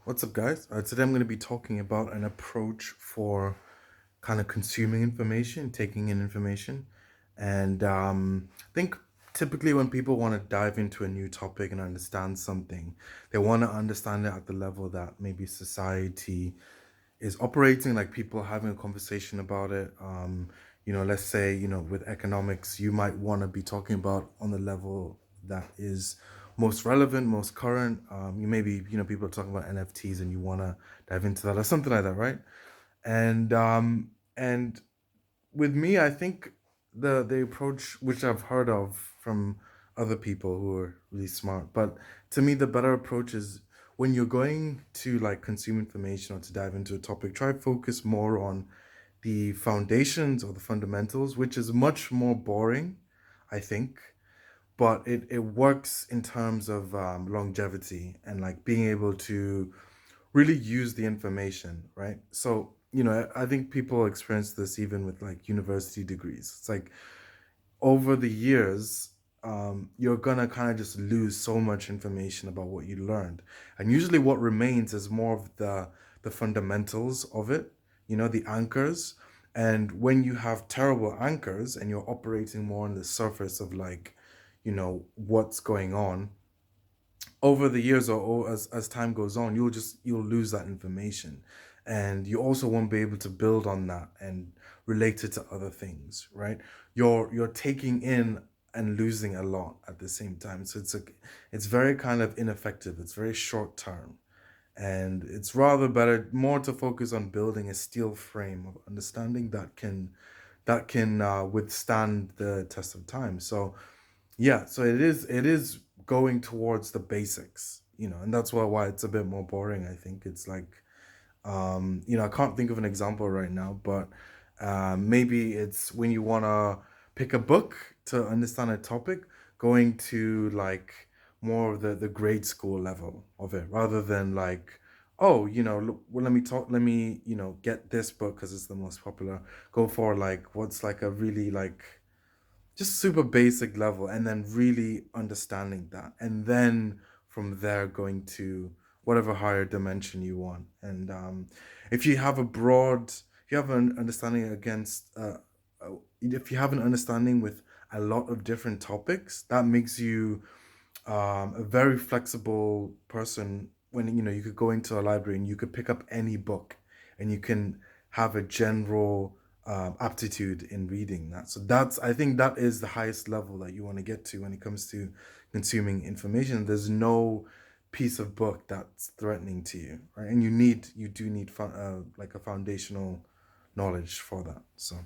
What's up, guys? Today I'm going to be talking about an approach for kind of consuming information, taking in information. And I think typically when people want to dive into a new topic and understand something, they want to understand it at the level that maybe society is operating, like people having a conversation about it. Let's say, with economics, you might want to be talking about on the level that is most relevant, most current. You maybe, people are talking about NFTs and you want to dive into that or something like that, right? And with me, I think the approach which I've heard of from other people who are really smart, but to me the better approach is when you're going to like consume information or to dive into a topic, try focus more on the foundations or the fundamentals, which is much more boring, I think, but it works in terms of longevity and like being able to really use the information, right? So, I think people experience this even with like university degrees. It's like over the years, you're gonna kind of just lose so much information about what you learned. And usually what remains is more of the fundamentals of it, the anchors. And when you have terrible anchors and you're operating more on the surface of like, what's going on, over the years or as time goes on, you'll lose that information, and you also won't be able to build on that and relate it to other things, right? You're taking in and losing a lot at the same time, so it's very kind of ineffective. It's very short term, and it's rather better more to focus on building a steel frame of understanding that can withstand the test of time. So yeah, so it is going towards the basics, and that's why it's a bit more boring. I think it's like, I can't think of an example right now, but maybe it's when you want to pick a book to understand a topic, going to like more of the grade school level of it rather than like, oh, look, well, let me get this book because it's the most popular. Go for like what's like a really like just super basic level, and then really understanding that, and then from there going to whatever higher dimension you want. And if you have a broad if you have an understanding against if you have an understanding with a lot of different topics, that makes you a very flexible person. When you could go into a library and you could pick up any book, and you can have a general aptitude in reading that. So that's I think that is the highest level that you want to get to when it comes to consuming information. There's no piece of book that's threatening to you, right? And you do need like a foundational knowledge for that. So